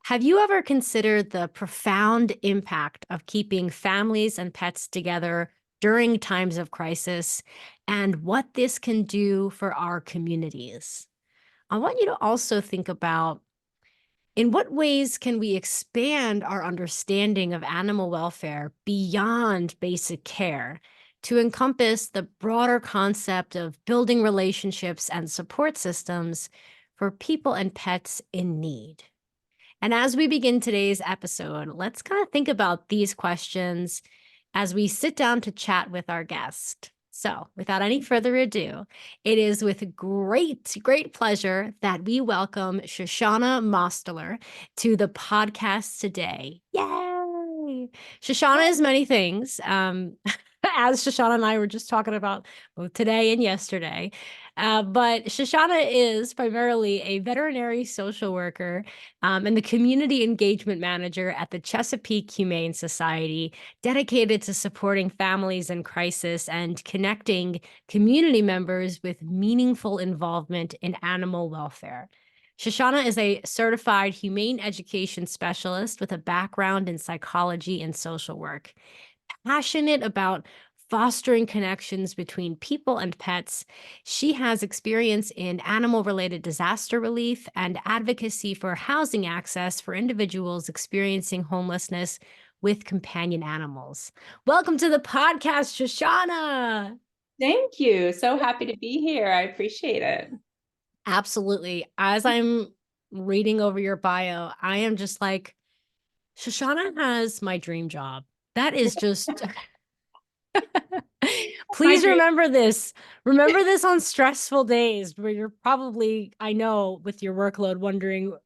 Have you ever considered the profound impact of keeping families and pets together during times of crisis and what this can do for our communities? I want you to also think about in what ways can we expand our understanding of animal welfare beyond basic care to encompass the broader concept of building relationships and support systems for people and pets in need? And as we begin today's episode, let's kind of think about these questions as we sit down to chat with our guest. So, without any further ado, it is with great pleasure that we welcome Shoshana Mostoller to the podcast today. Yay! Shoshana is many things. As Shoshana and I were just talking about both today and yesterday. But Shoshana is primarily a veterinary social worker and the community engagement manager at the Chesapeake Humane Society, dedicated to supporting families in crisis and connecting community members with meaningful involvement in animal welfare. Shoshana is a certified humane education specialist with a background in psychology and social work. Passionate about fostering connections between people and pets, she has experience in animal-related disaster relief and advocacy for housing access for individuals experiencing homelessness with companion animals. Welcome to the podcast, Shoshana. Thank you. So happy to be here. I appreciate it. Absolutely. As I'm reading over your bio, I am just like, Shoshana has my dream job. That is just My please dream. remember this. Remember this on stressful days where you're probably, I know, with your workload wondering,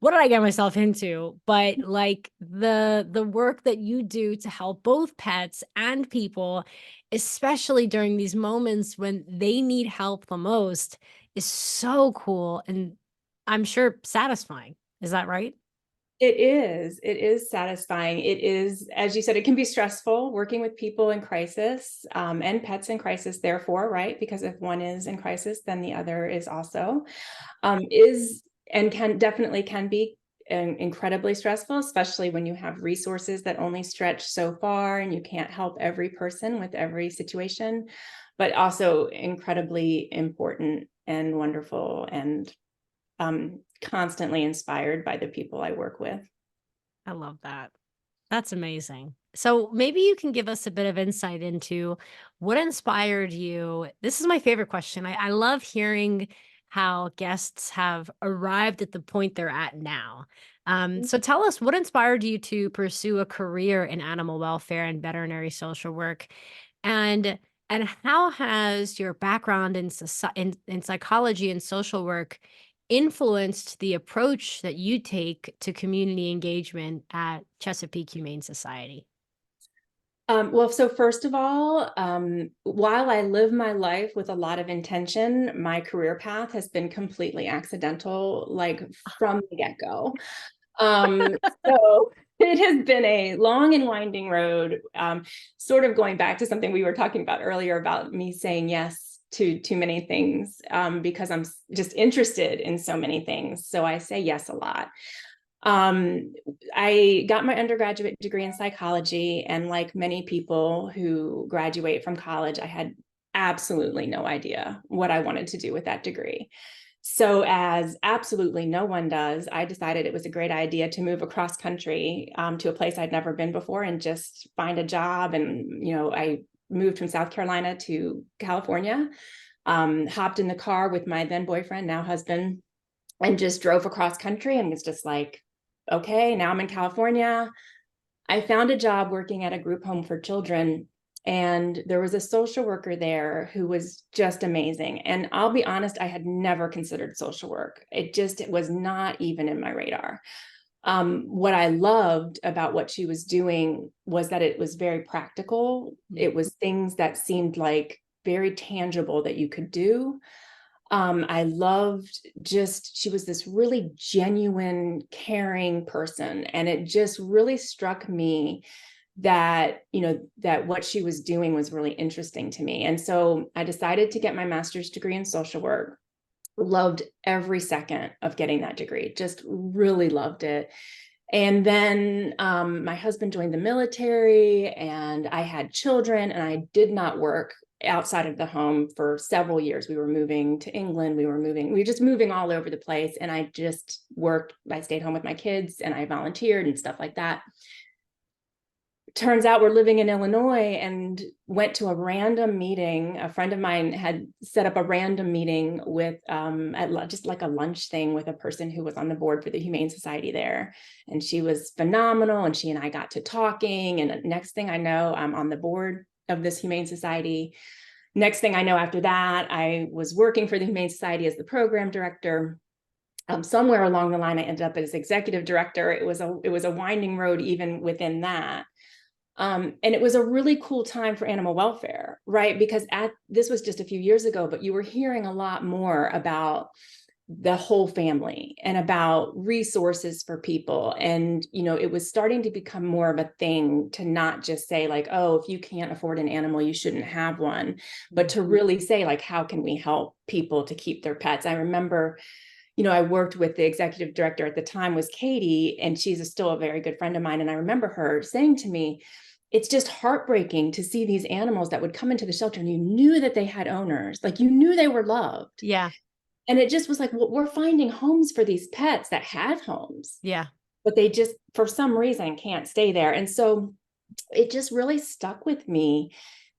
what did I get myself into? But like the work that you do to help both pets and people, especially during these moments when they need help the most, is so cool and I'm sure satisfying. Is that right? It is. It is satisfying. It is, as you said, it can be stressful working with people in crisis, and pets in crisis, therefore, right? Because if one is in crisis, then the other is also, is and can be incredibly stressful, especially when you have resources that only stretch so far and you can't help every person with every situation, but also incredibly important and wonderful and constantly inspired by the people I work with. I love that. That's amazing. So maybe you can give us a bit of insight into what inspired you. This is my favorite question. I love hearing how guests have arrived at the point they're at now. So tell us what inspired you to pursue a career in animal welfare and veterinary social work, and how has your background in, in psychology and social work influenced the approach that you take to community engagement at Chesapeake Humane Society? Well, so first of all, while I live my life with a lot of intention, my career path has been completely accidental, like from the get-go. Um, so it has been a long and winding road, sort of going back to something we were talking about earlier about me saying yes to too many things, because I'm just interested in so many things. So I say yes a lot. Um, I got my undergraduate degree in psychology, and like many people who graduate from college, I had absolutely no idea what I wanted to do with that degree. So, as absolutely no one does, I decided it was a great idea to move across country, to a place I'd never been before and just find a job. And, I moved from South Carolina to California, hopped in the car with my then boyfriend, now husband, and just drove across country and was just like, okay, now I'm in California. I found a job working at a group home for children, and there was a social worker there who was just amazing. And I'll be honest, I had never considered social work. It was not even in my radar. What I loved about what she was doing was that it was very practical. It was things that seemed like very tangible that you could do. I loved she was this really genuine, caring person. And it just really struck me that, that what she was doing was really interesting to me. And so I decided to get my master's degree in social work. Loved every second of getting that degree, just really loved it. And then my husband joined the military and I had children, and I did not work outside of the home for several years. We were moving to England. We were just moving all over the place. And I just worked, I stayed home with my kids and I volunteered and stuff like that. Turns out we're living in Illinois, and went to a random meeting. A friend of mine had set up a random meeting with just like a lunch thing with a person who was on the board for the Humane Society there. And she was phenomenal. And she and I got to talking. And next thing I know, I'm on the board of this Humane Society. Next thing I know, after that, I was working for the Humane Society as the program director. Somewhere along the line, I ended up as executive director. It was a winding road even within that. And it was a really cool time for animal welfare, right? Because this was just a few years ago, but you were hearing a lot more about the whole family and about resources for people. And, it was starting to become more of a thing to not just say like, oh, if you can't afford an animal, you shouldn't have one, but to really say like, how can we help people to keep their pets? I remember, I worked with the executive director at the time was Katie, and she's still a very good friend of mine. And I remember her saying to me, it's just heartbreaking to see these animals that would come into the shelter and you knew that they had owners, like you knew they were loved. Yeah. And it just was like, well, we're finding homes for these pets that have homes. Yeah. But they just, for some reason, can't stay there. And so it just really stuck with me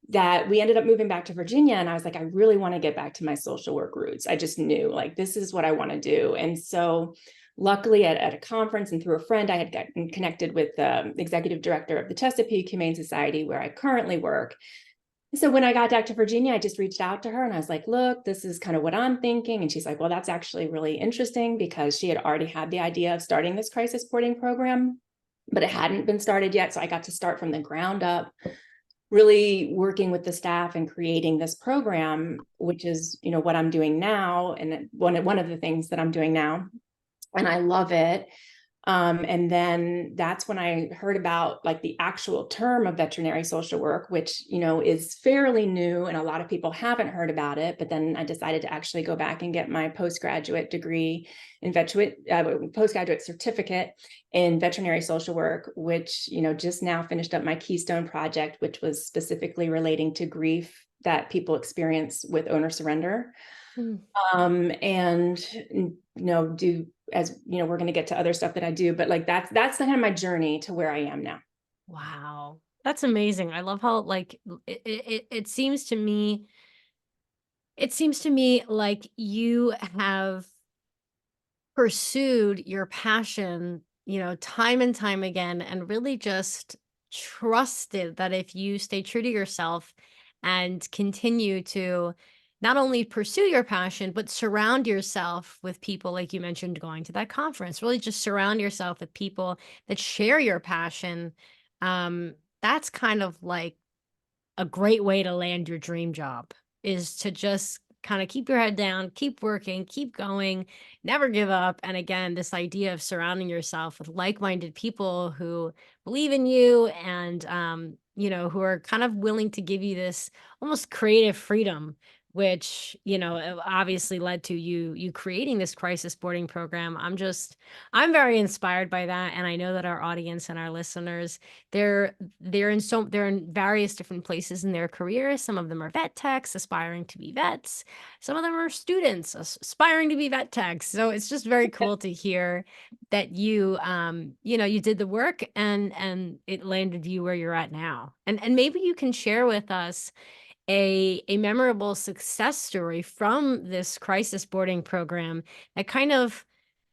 that we ended up moving back to Virginia. And I was like, I really want to get back to my social work roots. I just knew like, this is what I want to do. And so luckily at a conference and through a friend, I had gotten connected with the executive director of the Chesapeake Humane Society, where I currently work. So when I got back to Virginia, I just reached out to her and I was like, look, this is kind of what I'm thinking. And she's like, well, that's actually really interesting, because she had already had the idea of starting this crisis boarding program, but it hadn't been started yet. So I got to start from the ground up, really working with the staff and creating this program, which is, what I'm doing now. And one of the things that I'm doing now, and I love it. And then that's when I heard about like the actual term of veterinary social work, which, is fairly new and a lot of people haven't heard about it. But then I decided to actually go back and get my postgraduate degree in postgraduate certificate in veterinary social work, which, just now finished up my Keystone project, which was specifically relating to grief that people experience with owner surrender. And do, as we're going to get to other stuff that I do, but like that's the kind of my journey to where I am now. Wow. That's amazing. I love how like it seems to me, like you have pursued your passion, time and time again, and really just trusted that if you stay true to yourself and continue to not only pursue your passion, but surround yourself with people, like you mentioned, going to that conference, really just surround yourself with people that share your passion. That's kind of like a great way to land your dream job, is to just kind of keep your head down, keep working, keep going, never give up. And again, this idea of surrounding yourself with like-minded people who believe in you and, who are kind of willing to give you this almost creative freedom, which, obviously led to you creating this crisis boarding program. I'm very inspired by that. And I know that our audience and our listeners, they're in various different places in their careers. Some of them are vet techs aspiring to be vets. Some of them are students aspiring to be vet techs. So it's just very cool to hear that you did the work and it landed you where you're at now. And maybe you can share with us a memorable success story from this crisis boarding program that kind of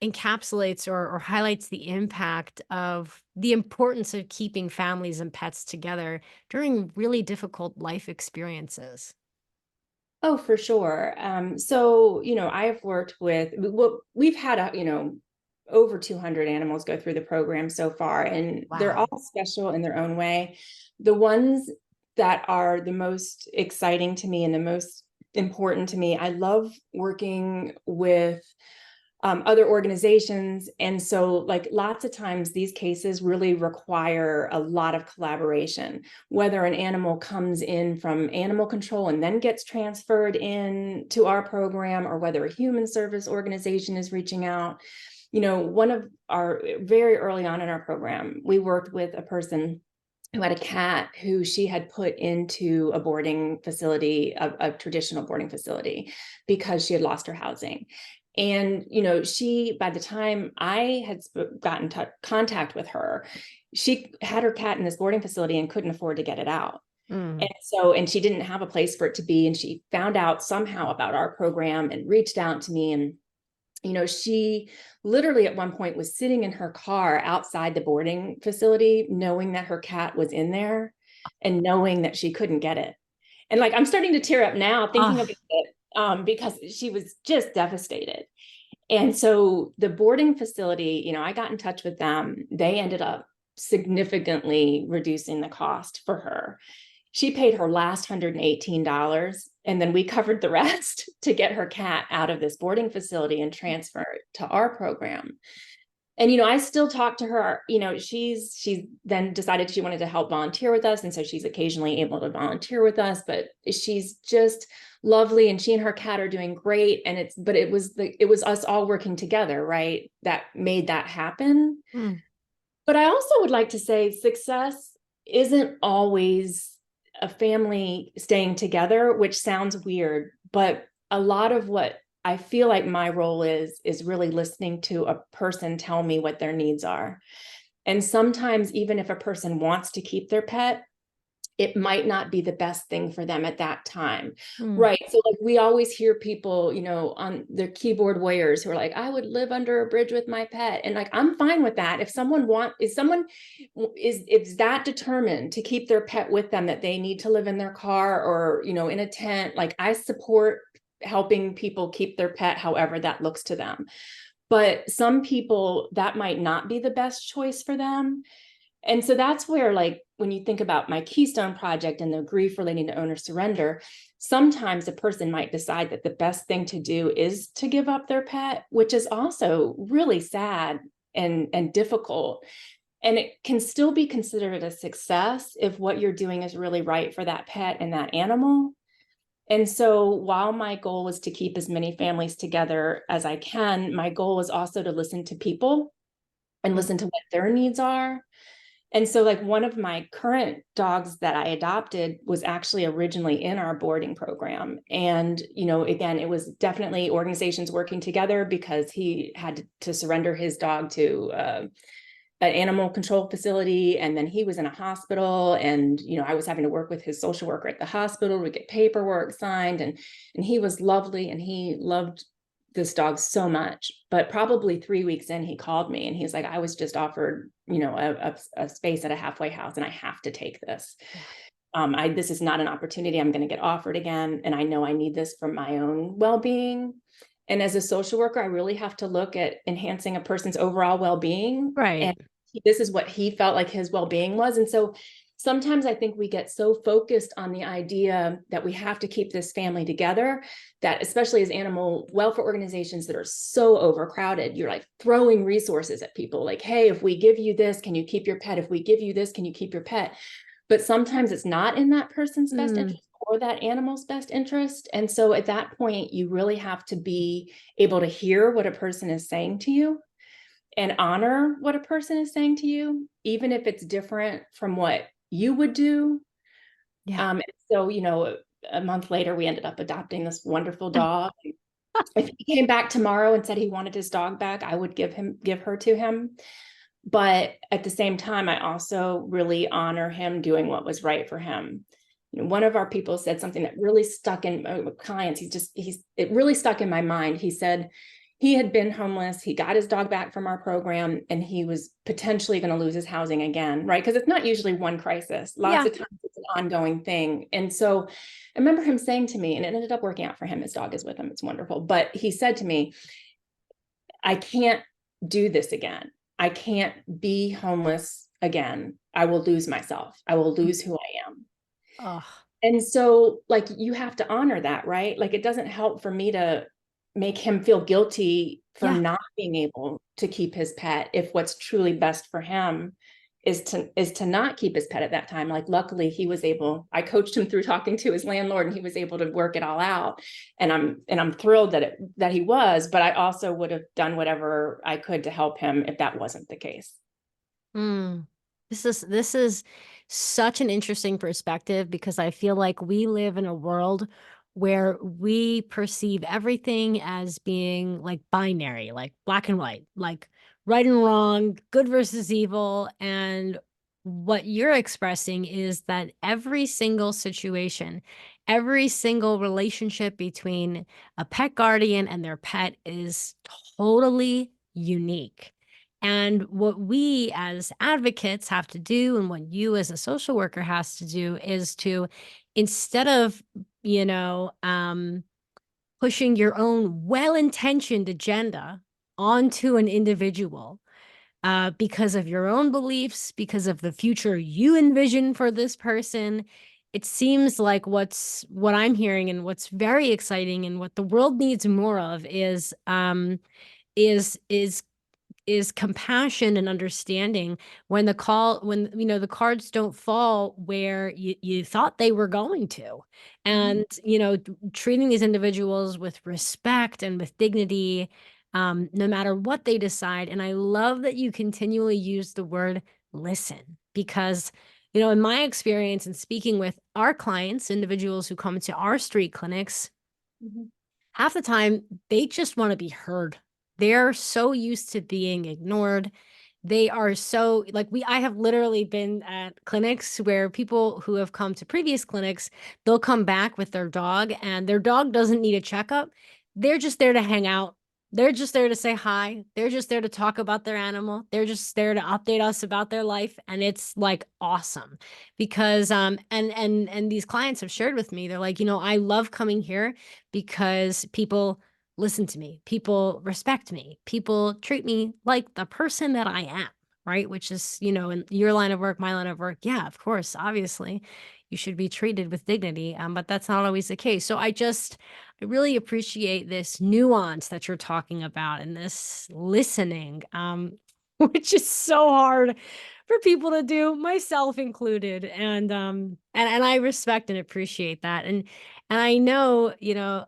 encapsulates or highlights the impact of the importance of keeping families and pets together during really difficult life experiences. Oh, for sure. So, I have worked with, well, we've had, over 200 animals go through the program so far, and they're Wow. all special in their own way. The ones that are the most exciting to me and the most important to me, I love working with other organizations. And so like lots of times these cases really require a lot of collaboration, whether an animal comes in from animal control and then gets transferred in to our program, or whether a human service organization is reaching out. One of our very early on in our program, we worked with a person who had a cat who she had put into a boarding facility, a traditional boarding facility, because she had lost her housing. And, she, by the time I had gotten contact with her, she had her cat in this boarding facility and couldn't afford to get it out. Mm. And she didn't have a place for it to be. And she found out somehow about our program and reached out to me. And she literally at one point was sitting in her car outside the boarding facility, knowing that her cat was in there and knowing that she couldn't get it. And like, I'm starting to tear up now thinking Oh, of it, because she was just devastated. And so the boarding facility, I got in touch with them. They ended up significantly reducing the cost for her. She paid her last $118, and then we covered the rest to get her cat out of this boarding facility and transfer it to our program. And I still talk to her. She's then decided she wanted to help volunteer with us, and so she's occasionally able to volunteer with us. But she's just lovely, and she and her cat are doing great. And it was us all working together, right, that made that happen. mm. But I also would like to say success isn't always a family staying together, which sounds weird, but a lot of what I feel like my role is really listening to a person tell me what their needs are. And sometimes even if a person wants to keep their pet, it might not be the best thing for them at that time. Mm. Right. So like we always hear people, on their keyboard warriors who are like, I would live under a bridge with my pet. And like, I'm fine with that. If someone is that determined to keep their pet with them, that they need to live in their car or, in a tent, like I support helping people keep their pet however that looks to them. But some people, that might not be the best choice for them. And so that's where, like, when you think about my Keystone project and the grief relating to owner surrender, sometimes a person might decide that the best thing to do is to give up their pet, which is also really sad and difficult. And it can still be considered a success if what you're doing is really right for that pet and that animal. And so while my goal is to keep as many families together as I can, my goal is also to listen to people and listen to what their needs are. And so like one of my current dogs that I adopted was actually originally in our boarding program. And, again, it was definitely organizations working together because he had to surrender his dog to an animal control facility. And then he was in a hospital, and, I was having to work with his social worker at the hospital to get paperwork signed. And he was lovely, and he loved this dog so much. But probably 3 weeks in, he called me and he's like, I was just offered, a space at a halfway house, and I have to take this. This is not an opportunity I'm going to get offered again. And I know I need this for my own well-being. And as a social worker, I really have to look at enhancing a person's overall well-being. Right. And this is what he felt like his well-being was. And so sometimes I think we get so focused on the idea that we have to keep this family together, that especially as animal welfare organizations that are so overcrowded, you're like throwing resources at people like, hey, if we give you this, can you keep your pet? If we give you this, can you keep your pet? But sometimes it's not in that person's best interest or that animal's best interest. And so at that point, you really have to be able to hear what a person is saying to you and honor what a person is saying to you, even if it's different from what you would do. Yeah. So, a month later, we ended up adopting this wonderful dog. If he came back tomorrow and said he wanted his dog back, I would give her to him. But at the same time, I also really honor him doing what was right for him. One of our people said something that really stuck in clients. It really stuck in my mind. He said he had been homeless. He got his dog back from our program, and he was potentially going to lose his housing again, right? Because it's not usually one crisis. Lots Yeah. of times it's an ongoing thing. And so I remember him saying to me, and it ended up working out for him. His dog is with him. It's wonderful. But he said to me, I can't do this again. I can't be homeless again. I will lose myself. I will lose who I am. Oh, And so like, you have to honor that, right? Like, it doesn't help for me to make him feel guilty for Yeah. not being able to keep his pet, if what's truly best for him is to not keep his pet at that time. Like, luckily he was able, I coached him through talking to his landlord, and he was able to work it all out. And I'm thrilled that he was, but I also would have done whatever I could to help him if that wasn't the case. Mm. This is such an interesting perspective, because I feel like we live in a world where we perceive everything as being like binary, like black and white, like right and wrong, good versus evil. And what you're expressing is that every single situation, every single relationship between a pet guardian and their pet is totally unique. And what we as advocates have to do, and what you as a social worker has to do, is to, instead of, you know, pushing your own well-intentioned agenda onto an individual, because of your own beliefs, because of the future you envision for this person. It seems like what I'm hearing, and what's very exciting, and what the world needs more of, is compassion and understanding when the cards don't fall where you thought they were going to. Mhm. And treating these individuals with respect and with dignity, no matter what they decide. And I love that you continually use the word listen, because in my experience and speaking with our clients, individuals who come to our street clinics, Mhm. half the time they just want to be heard. They're so used to being ignored. They are so like I have literally been at clinics where people who have come to previous clinics, they'll come back with their dog, and their dog doesn't need a checkup. They're just there to hang out. They're just there to say hi. They're just there to talk about their animal. They're just there to update us about their life. And it's like awesome, because and these clients have shared with me, they're like, I love coming here because people listen to me, people respect me, people treat me like the person that I am, right? Which is, in your line of work, my line of work. Yeah, of course, obviously, you should be treated with dignity, but that's not always the case. So I really appreciate this nuance that you're talking about, and this listening, which is so hard for people to do, myself included. And I respect and appreciate that. And I know,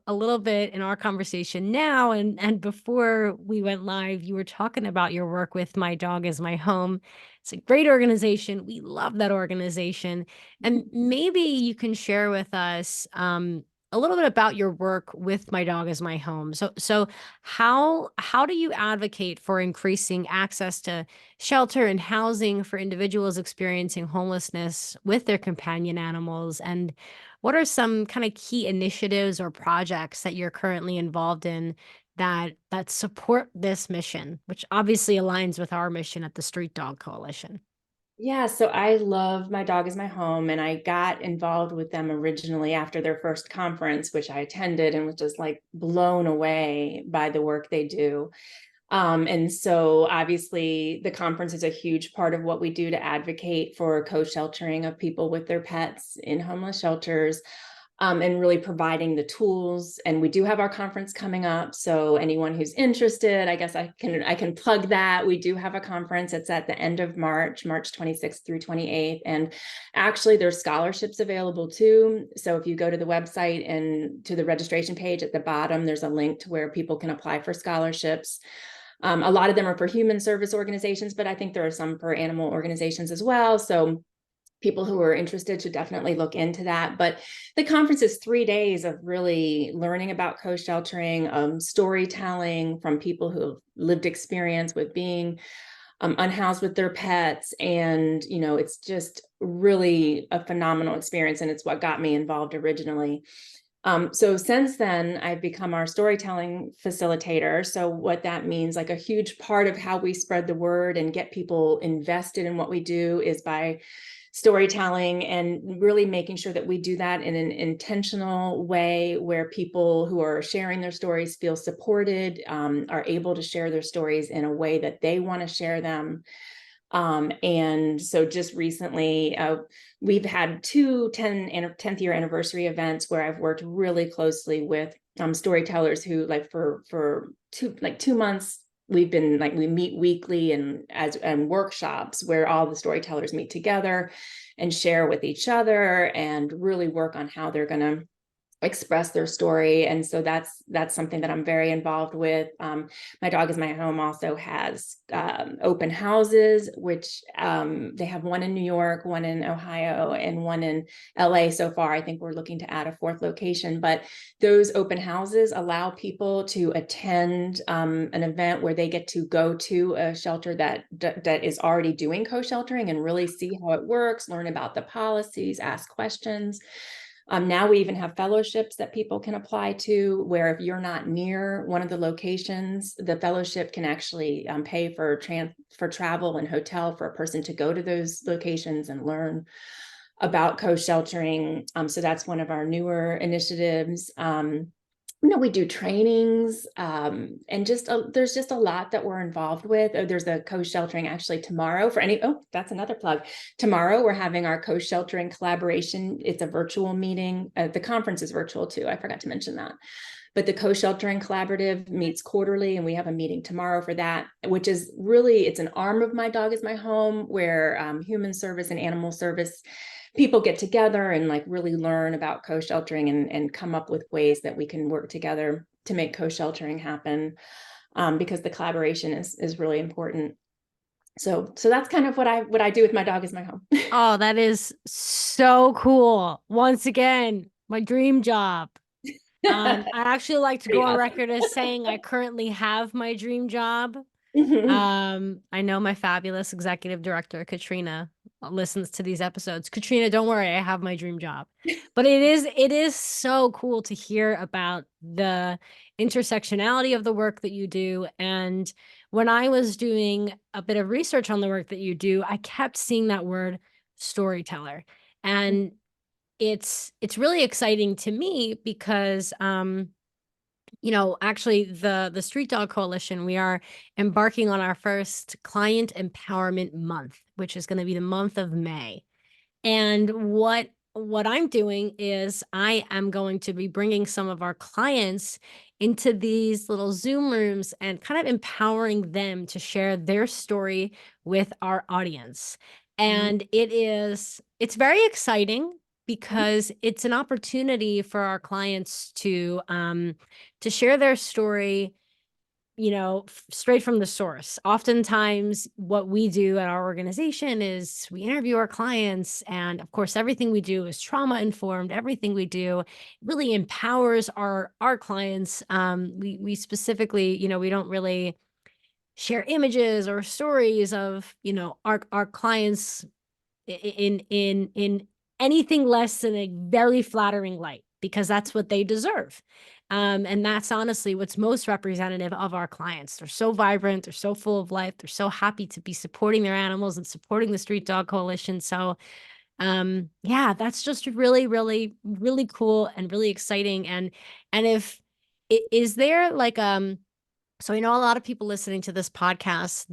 a little bit in our conversation now, and before we went live, you were talking about your work with My Dog Is My Home. It's a great organization. We love that organization. And maybe you can share with us a little bit about your work with My Dog Is My Home. So how do you advocate for increasing access to shelter and housing for individuals experiencing homelessness with their companion animals? And what are some kind of key initiatives or projects that you're currently involved in that support this mission, which obviously aligns with our mission at the Street Dog Coalition? Yeah, so I love My Dog Is My Home, and I got involved with them originally after their first conference, which I attended and was just like blown away by the work they do. And so obviously the conference is a huge part of what we do to advocate for co-sheltering of people with their pets in homeless shelters, and really providing the tools. And we do have our conference coming up. So anyone who's interested, I guess I can plug that. We do have a conference. It's at the end of March, March 26th through 28th. And actually there's scholarships available too. So if you go to the website and to the registration page at the bottom, there's a link to where people can apply for scholarships. A lot of them are for human service organizations, but I think there are some for animal organizations as well. So people who are interested should definitely look into that. But the conference is 3 days of really learning about co-sheltering, storytelling from people who have lived experience with being unhoused with their pets. And, it's just really a phenomenal experience. And it's what got me involved originally. So since then, I've become our storytelling facilitator. So what that means, like a huge part of how we spread the word and get people invested in what we do, is by storytelling, and really making sure that we do that in an intentional way where people who are sharing their stories feel supported, are able to share their stories in a way that they want to share them. And so just recently, we've had two 10th year anniversary events where I've worked really closely with storytellers who for 2 months, we've been we meet weekly and workshops where all the storytellers meet together and share with each other and really work on how they're going to express their story. And so that's something that I'm very involved with. My Dog Is My Home also has open houses, which they have one in New York, one in Ohio, and one in LA so far. I think we're looking to add a fourth location, but those open houses allow people to attend an event where they get to go to a shelter that is already doing co-sheltering and really see how it works, learn about the policies, ask questions. Now we even have fellowships that people can apply to, where if you're not near one of the locations, the fellowship can actually pay for travel and hotel for a person to go to those locations and learn about co-sheltering. So that's one of our newer initiatives. We do trainings, and there's just a lot that we're involved with. There's a co-sheltering actually tomorrow that's another plug. Tomorrow we're having our co-sheltering collaboration. It's a virtual meeting. The conference is virtual too. I forgot to mention that. But the co-sheltering collaborative meets quarterly, and we have a meeting tomorrow for that, which is really, it's an arm of My Dog Is My Home, where human service and animal service people get together and really learn about co-sheltering and come up with ways that we can work together to make co-sheltering happen, because the collaboration is really important. So that's kind of what I do with My Dog Is My Home. Oh, that is so cool. Once again, my dream job. I actually like to go on record as saying I currently have my dream job. I know my fabulous executive director, Katrina, listens to these episodes. Katrina, don't worry, I have my dream job. But it is so cool to hear about the intersectionality of the work that you do. And when I was doing a bit of research on the work that you do, I kept seeing that word storyteller. And it's really exciting to me because actually the Street Dog Coalition, we are embarking on our first Client Empowerment Month, which is going to be the month of May. And what I'm doing is I am going to be bringing some of our clients into these little Zoom rooms and kind of empowering them to share their story with our audience. And it's very exciting because it's an opportunity for our clients to share their story, straight from the source. Oftentimes, what we do at our organization is we interview our clients, and of course, everything we do is trauma informed. Everything we do really empowers our clients. We specifically, we don't really share images or stories of our clients in anything less than a very flattering light, because that's what they deserve. And that's honestly what's most representative of our clients. They're so vibrant, they're so full of life, they're so happy to be supporting their animals and supporting the Street Dog Coalition. So yeah, that's just really, really, really cool and really exciting. And if is there so I know a lot of people listening to this podcast,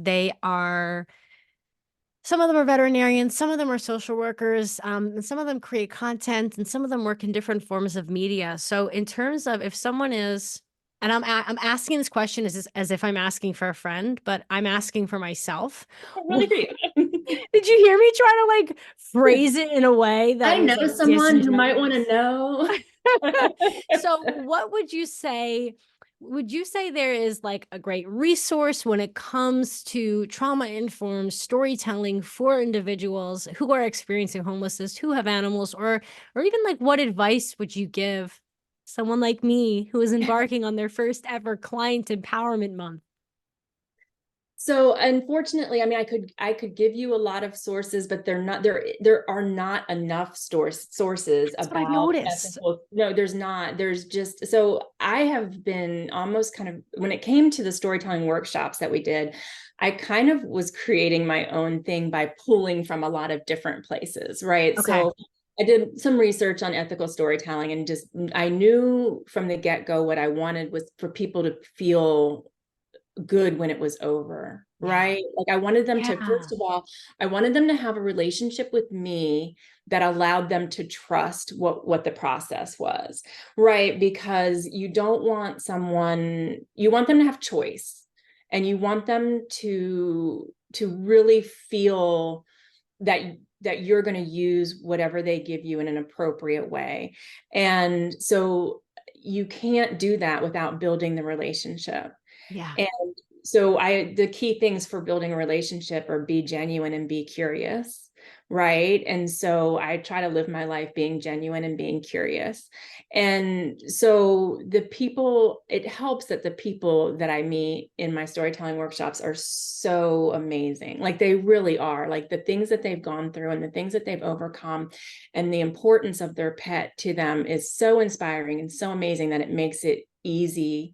some of them are veterinarians, some of them are social workers, and some of them create content, and some of them work in different forms of media. So in terms of if someone is, and I'm asking this question as if I'm asking for a friend, but I'm asking for myself. I really agree. Did you hear me try to phrase it in a way that I know someone who might want to know. So what would you say? Would you say there is a great resource when it comes to trauma-informed storytelling for individuals who are experiencing homelessness, who have animals, or even what advice would you give someone like me who is embarking on their first ever Client Empowerment Month? So unfortunately, I mean, I could give you a lot of sources, but there are not enough sources That's about what I've noticed. ethical. No, there's not. There's just, so I have been almost kind of, when it came to the storytelling workshops that we did, I kind of was creating my own thing by pulling from a lot of different places, right? Okay. So I did some research on ethical storytelling, and I knew from the get-go what I wanted was for people to feel good when it was over, Yeah. right? Like I wanted them to, Yeah. first of all, I wanted them to have a relationship with me that allowed them to trust what the process was, right? Because you don't want someone, you want them to have choice, and you want them to really feel that you're going to use whatever they give you in an appropriate way. And so you can't do that without building the relationship. Yeah. And so the key things for building a relationship are be genuine and be curious, right? And so I try to live my life being genuine and being curious. And so it helps that the people that I meet in my storytelling workshops are so amazing. Like they really are. Like the things that they've gone through and the things that they've overcome and the importance of their pet to them is so inspiring and so amazing that it makes it easy.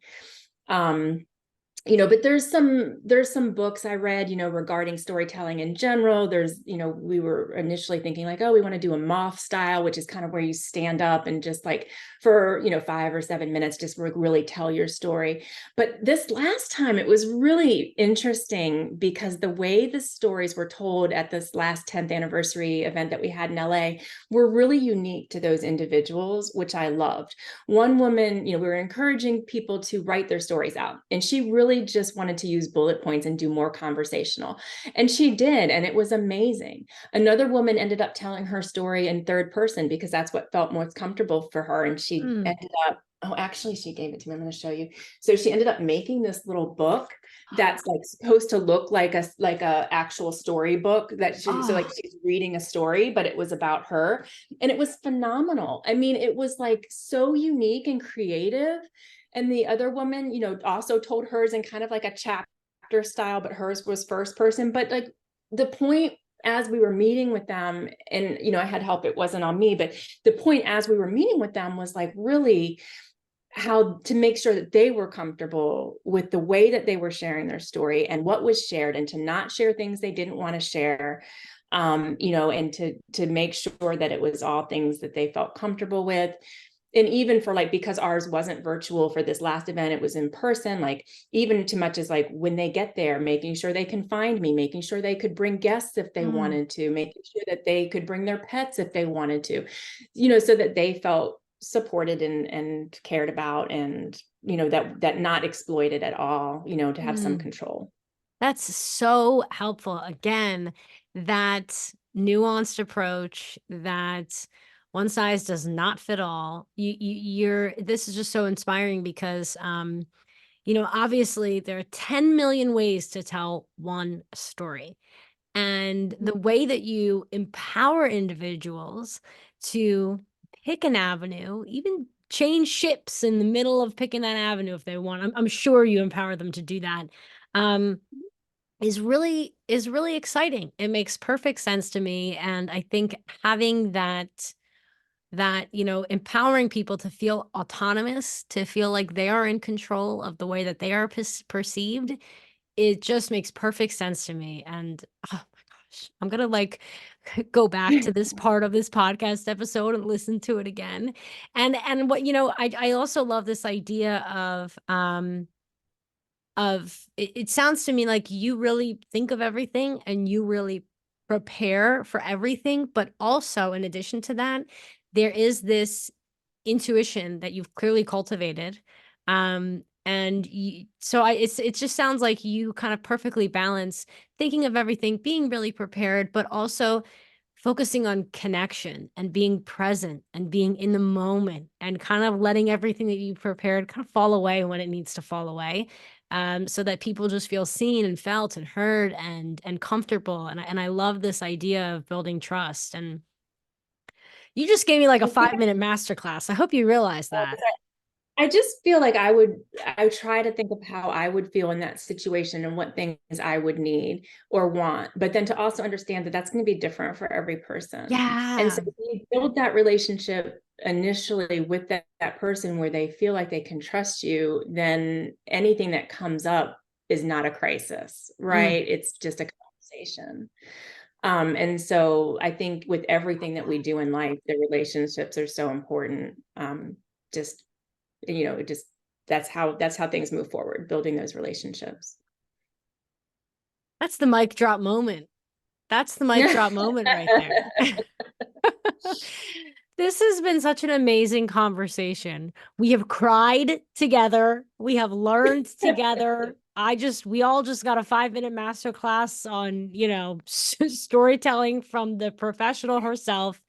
But there's some books I read, regarding storytelling in general. We were initially thinking like, oh, we want to do a moth style, which is kind of where you stand up and just like for, 5 or 7 minutes, just really tell your story. But this last time it was really interesting because the way the stories were told at this last 10th anniversary event that we had in LA were really unique to those individuals, which I loved. One woman, we were encouraging people to write their stories out, and she really just wanted to use bullet points and do more conversational. And she did, and it was amazing. Another woman ended up telling her story in third person because that's what felt most comfortable for her. And she ended up, oh, actually, she gave it to me. I'm going to show you. So she ended up making this little book that's like supposed to look like a actual storybook so like Oh, she's reading a story, but it was about her. And it was phenomenal. I mean, it was like so unique and creative. And the other woman, also told hers in kind of like a chapter style, but hers was first person. But like the point as we were meeting with them, and, I had help, it wasn't on me, but the point as we were meeting with them was like really how to make sure that they were comfortable with the way that they were sharing their story and what was shared, and to not share things they didn't want to share, and to make sure that it was all things that they felt comfortable with. And even for like, because ours wasn't virtual for this last event, it was in person, like even too much as like when they get there, making sure they can find me, making sure they could bring guests if they wanted to, making sure that they could bring their pets if they wanted to, so that they felt supported and cared about, and that not exploited at all, to have some control. that's so helpful. Again, that nuanced approach, that one size does not fit all. This is just so inspiring because, obviously there are 10 million ways to tell one story. And the way that you empower individuals to pick an avenue, even change ships in the middle of picking that avenue if they want. I'm sure you empower them to do that. Um, is really exciting. It makes perfect sense to me, and I think having that empowering people to feel autonomous, to feel like they are in control of the way that they are perceived, it just makes perfect sense to me. And oh my gosh, I'm gonna like go back to this part of this podcast episode and listen to it again. And what I also love this idea of it sounds to me like you really think of everything and you really prepare for everything, but also in addition to that, there is this intuition that you've clearly cultivated. And it just sounds like you kind of perfectly balance thinking of everything, being really prepared, but also focusing on connection and being present and being in the moment and kind of letting everything that you prepared kind of fall away when it needs to fall away. So that people just feel seen and felt and heard and comfortable. And I love this idea of building trust. And you just gave me like a 5-minute masterclass. I hope you realize that. I just feel like I try to think of how I would feel in that situation and what things I would need or want, but then to also understand that that's going to be different for every person. And so Yeah. if you build that relationship initially with that person where they feel like they can trust you, then anything that comes up is not a crisis, Mm. right? It's just a conversation. And so I think with everything that we do in life, the relationships are so important. Just it just that's how things move forward, building those relationships. That's the mic drop moment. That's the mic drop moment right there. This has been such an amazing conversation. We have cried together. We have learned together. We all just got a 5-minute masterclass on, storytelling from the professional herself.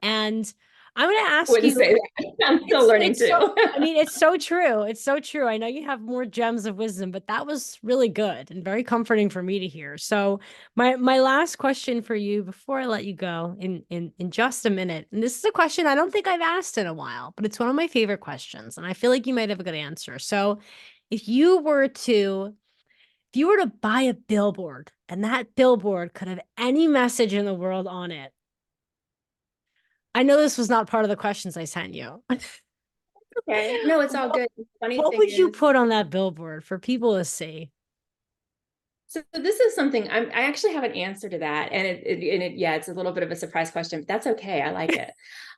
And I'm going to ask Wouldn't you, say that. I'm still learning too. it's so true. It's so true. I know you have more gems of wisdom, but that was really good and very comforting for me to hear. So my last question for you before I let you go in just a minute. And this is a question I don't think I've asked in a while, but it's one of my favorite questions. And I feel like you might have a good answer. So if you were to buy a billboard and that billboard could have any message in the world on it, I know this was not part of the questions I sent you. Okay. No, it's all good. The funny What thing would you is, put on that billboard for people to see? so this is something I actually have an answer to that, and yeah, it's a little bit of a surprise question, but that's okay. I like it.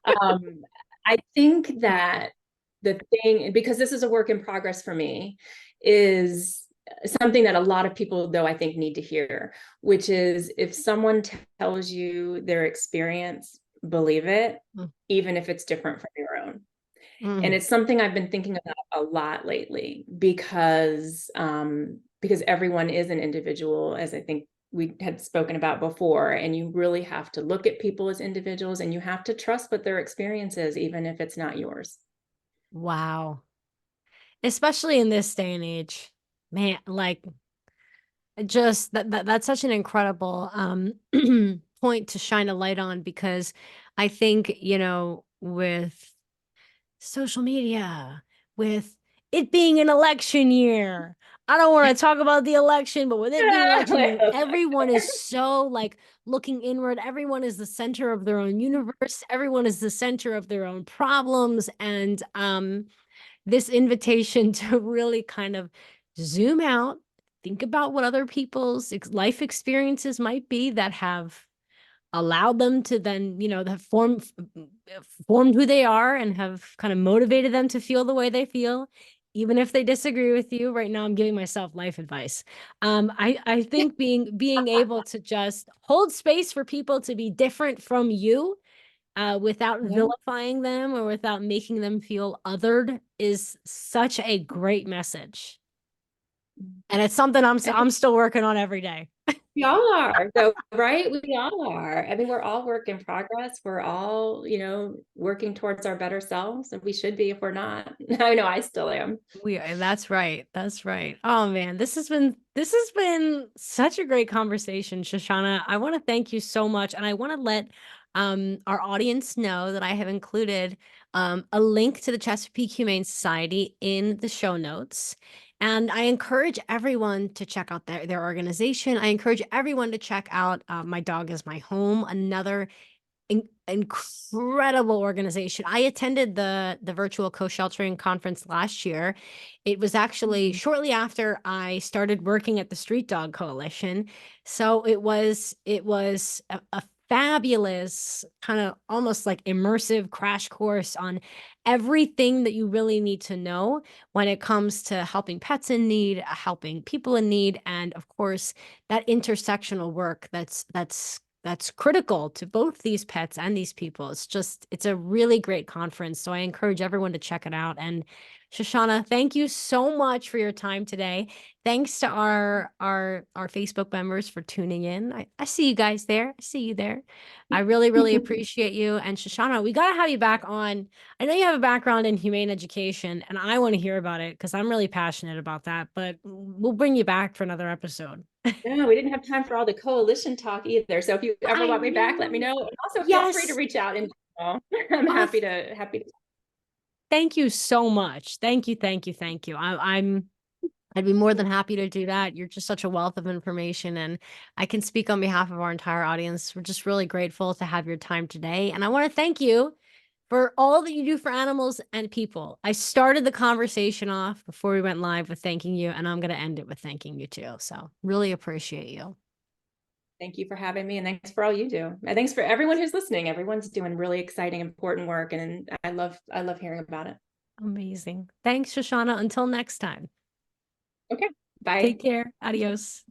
I think that the thing, because this is a work in progress for me, is something that a lot of people, though, I think need to hear, which is if someone tells you their experience, believe it, Mm. even if it's different from your own. And Mm. it's something I've been thinking about a lot lately because everyone is an individual, as I think we had spoken about before, and you really have to look at people as individuals and you have to trust what their experience is, even if it's not yours. Wow. Especially in this day and age. Man, like just that's such an incredible point to shine a light on because I think, with social media, with it being an election year. I don't want to talk about the election, but with it being election year, everyone is so like looking inward. Everyone is the center of their own universe. Everyone is the center of their own problems. And this invitation to really kind of zoom out, think about what other people's life experiences might be that have allowed them to then, have formed who they are and have kind of motivated them to feel the way they feel, even if they disagree with you. Right now, I'm giving myself life advice. I think being able to just hold space for people to be different from you, without Yeah. vilifying them or without making them feel othered is such a great message. And it's something I'm still working on every day. We all are, though, right? We all are. I mean, we're all work in progress. We're all, working towards our better selves, and we should be if we're not. I know I still am. That's right. That's right. Oh man, this has been such a great conversation, Shoshana. I want to thank you so much. And I want to let our audience know that I have included a link to the Chesapeake Humane Society in the show notes. And I encourage everyone to check out their organization. I encourage everyone to check out My Dog Is My Home, another incredible organization. I attended the virtual co-sheltering conference last year. It was actually shortly after I started working at the Street Dog Coalition. So it was a fabulous kind of almost like immersive crash course on everything that you really need to know when it comes to helping pets in need, helping people in need, and of course that intersectional work that's critical to both these pets and these people. It's a really great conference. So I encourage everyone to check it out. And Shoshana, thank you so much for your time today. Thanks to our Facebook members for tuning in. I see you guys there. I see you there. I really, really appreciate you. And Shoshana, we got to have you back on. I know you have a background in humane education, and I want to hear about it because I'm really passionate about that. But we'll bring you back for another episode. No, we didn't have time for all the coalition talk either. So if you ever I want me back, let me know. know. And also feel free to Yes. reach out and I'm Oh, happy to. thank you so much. Thank you, thank you, thank you. I'd be more than happy to do that. You're just such a wealth of information, and I can speak on behalf of our entire audience. We're just really grateful to have your time today, and I want to thank you for all that you do for animals and people. I started the conversation off before we went live with thanking you, and I'm going to end it with thanking you too. So really appreciate you. Thank you for having me, and thanks for all you do. And thanks for everyone who's listening. Everyone's doing really exciting, important work, and I love hearing about it. Amazing. Thanks, Shoshana. Until next time. Okay, bye. Take care. Adios.